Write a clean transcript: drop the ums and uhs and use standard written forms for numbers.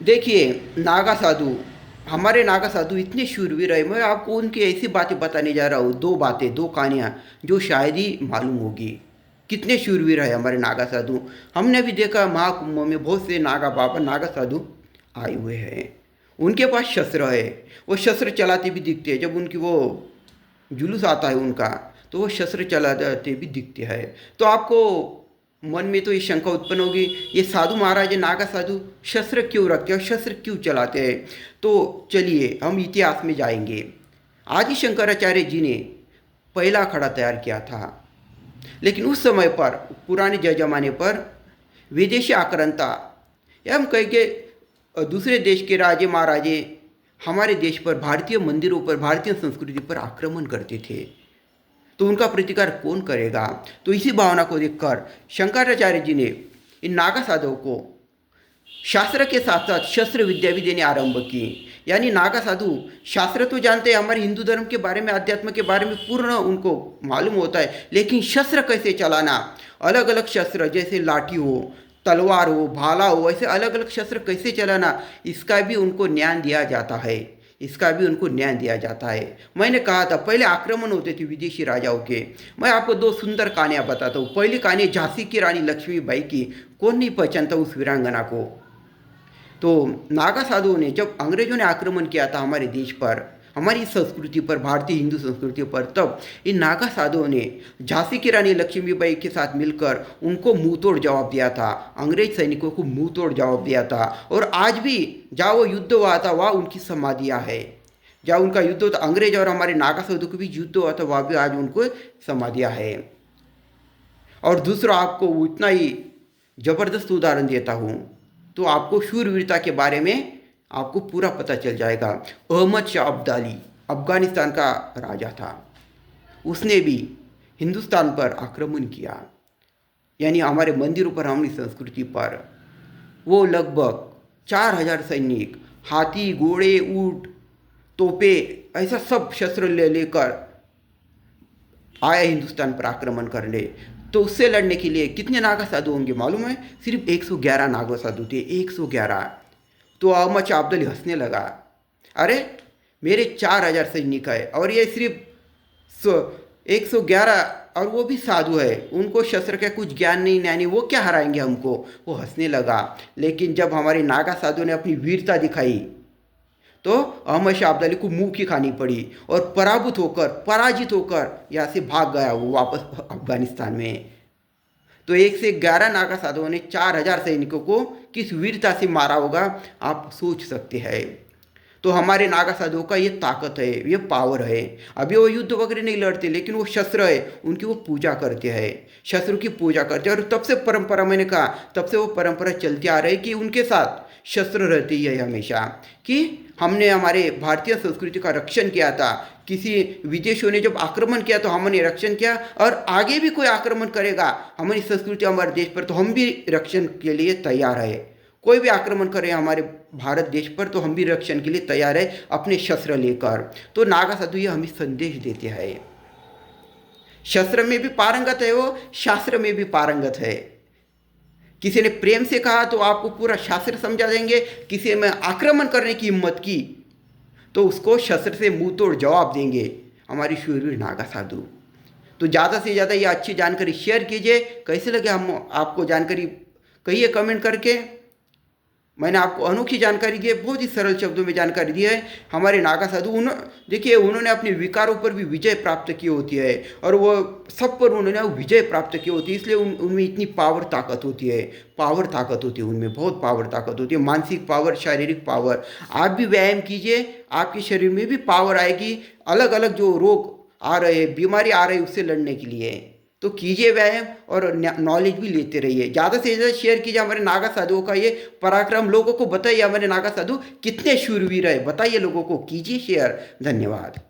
देखिए, नागा साधु, हमारे नागा साधु इतने शूरवीर है। मैं आपको उनकी ऐसी बातें बताने जा रहा हूँ, दो बातें, दो कहानियाँ जो शायद ही मालूम होगी। कितने शूरवीर है हमारे नागा साधु। हमने भी देखा महाकुंभ में बहुत से नागा बाबा, नागा साधु आए हुए हैं। उनके पास शस्त्र है, वो शस्त्र चलाते भी दिखते हैं। जब उनकी वो जुलूस आता है उनका, तो वो शस्त्र चलाते भी दिखते हैं। तो आपको मन में तो ये शंका उत्पन्न होगी, ये साधु महाराज, ये नागा साधु शस्त्र क्यों रखते हैं और शस्त्र क्यों चलाते हैं। तो चलिए हम इतिहास में जाएंगे। आदि शंकराचार्य जी ने पहला अखाड़ा तैयार किया था, लेकिन उस समय पर, पुराने जमाने पर, विदेशी आक्रांता या हम कहें कि दूसरे देश के राजे महाराजे हमारे देश पर, भारतीय मंदिरों पर, भारतीय संस्कृति पर आक्रमण करते थे। तो उनका प्रतिकार कौन करेगा। तो इसी भावना को देखकर शंकराचार्य जी ने इन नागा साधुओं को शास्त्र के साथ साथ शस्त्र विद्या भी देने आरंभ की। यानी नागा साधु शास्त्र तो जानते हैं, हमारे हिंदू धर्म के बारे में, अध्यात्म के बारे में पूर्ण उनको मालूम होता है, लेकिन शस्त्र कैसे चलाना, अलग अलग शस्त्र जैसे लाठी हो, तलवार हो, भाला हो, ऐसे अलग अलग शस्त्र कैसे चलाना, इसका भी उनको ज्ञान दिया जाता है, इसका भी उनको न्याय दिया जाता है। मैंने कहा था पहले आक्रमण होते थे विदेशी राजाओं के। मैं आपको दो सुंदर कहानियाँ बताता हूँ। पहली कहानी झांसी की रानी लक्ष्मीबाई की। कौन नहीं पहचानता उस वीरांगना को। तो नागा साधुओं ने, जब अंग्रेजों ने आक्रमण किया था हमारे देश पर, हमारी संस्कृति पर, भारतीय हिंदू संस्कृति पर, तब इन नागा साधुओं ने झांसी की रानी लक्ष्मीबाई के साथ मिलकर उनको मुंह तोड़ जवाब दिया था। अंग्रेज सैनिकों को मुंह तोड़ जवाब दिया था। और आज भी जहाँ वो युद्ध हुआ था वहाँ उनकी समाधियाँ है। जहाँ उनका युद्ध होता, अंग्रेज और हमारे नागा साधु के बीच युद्ध हुआ था, वहाँ भी आज उनको समाधियाँ है। और दूसरा आपको उतना ही ज़बरदस्त उदाहरण देता हूँ, तो आपको शूरवीरता के बारे में आपको पूरा पता चल जाएगा। अहमद शाह अब्दाली अफ़गानिस्तान का राजा था। उसने भी हिंदुस्तान पर आक्रमण किया, यानी हमारे मंदिरों पर, हमारी संस्कृति पर। वो लगभग 4,000 सैनिक, हाथी, घोड़े, ऊंट, तोपे, ऐसा सब शस्त्र ले लेकर आया हिंदुस्तान पर आक्रमण करने। तो उससे लड़ने के लिए कितने नागा साधु होंगे मालूम है? सिर्फ 111 नागा साधु थे, 111। तो अहमद शाह अब्दाली हंसने लगा, अरे मेरे 4,000 सैनिक है और ये सिर्फ 111, और वो भी साधु है, उनको शस्त्र का कुछ ज्ञान नहीं, यानी वो क्या हराएंगे हमको। वो हंसने लगा। लेकिन जब हमारे नागा साधु ने अपनी वीरता दिखाई, तो अहमद शाह अब्दाली को मुंह की खानी पड़ी और पराजित होकर यहाँ से भाग गया वो वापस अफगानिस्तान में। तो 1 से 11 नागा साधुओं ने 4,000 सैनिकों को किस वीरता से मारा होगा, आप सोच सकते हैं। तो हमारे नागा साधुओं का ये ताकत है, ये पावर है। अभी वो युद्ध वगैरह नहीं लड़ते, लेकिन वो शस्त्र है, उनकी वो पूजा करते हैं, शस्त्रों की पूजा करते हैं। और तब से परंपरा, मैंने कहा तब से वो परंपरा चलती आ रही कि उनके साथ शस्त्र रहती है हमेशा। कि हमने हमारे भारतीय संस्कृति का रक्षण किया था। किसी विदेशियों ने जब आक्रमण किया तो हमने रक्षण किया, और आगे भी कोई आक्रमण करेगा हमारी संस्कृति, हमारे देश पर, तो हम भी रक्षण के लिए तैयार है। कोई भी आक्रमण करे हमारे भारत देश पर, तो हम भी रक्षण के लिए तैयार है अपने शस्त्र लेकर। तो नागा साधु ये हमें संदेश देते हैं। शस्त्र में भी पारंगत है वो, शास्त्र में भी पारंगत है। किसी ने प्रेम से कहा तो आपको पूरा शास्त्र समझा देंगे। किसी में आक्रमण करने की हिम्मत की तो उसको शस्त्र से मुंह तोड़ जवाब देंगे हमारी शूरवीर नागा साधु। तो ज़्यादा से ज़्यादा ये अच्छी जानकारी शेयर कीजिए। कैसे लगे हम आपको जानकारी, कहिए कमेंट करके। मैंने आपको अनोखी जानकारी दी है, बहुत ही सरल शब्दों में जानकारी दी है। हमारे नागा साधु, देखिए उन्होंने अपने विकारों पर भी विजय प्राप्त की होती है, और वो सब पर उन्होंने विजय प्राप्त की होती है। इसलिए उनमें इतनी पावर ताकत होती है, उनमें बहुत पावर ताकत होती है, मानसिक पावर, शारीरिक पावर। आप भी व्यायाम कीजिए, आपके शरीर में भी पावर आएगी। अलग अलग जो रोग आ रहे, बीमारी आ रही, उससे लड़ने के लिए तो कीजिए व्यायाम, और नॉलेज भी लेते रहिए। ज़्यादा से ज़्यादा शेयर कीजिए हमारे नागा साधुओं का ये पराक्रम। लोगों को बताइए हमारे नागा साधु कितने शूरवीर है, बताइए लोगों को, कीजिए शेयर। धन्यवाद।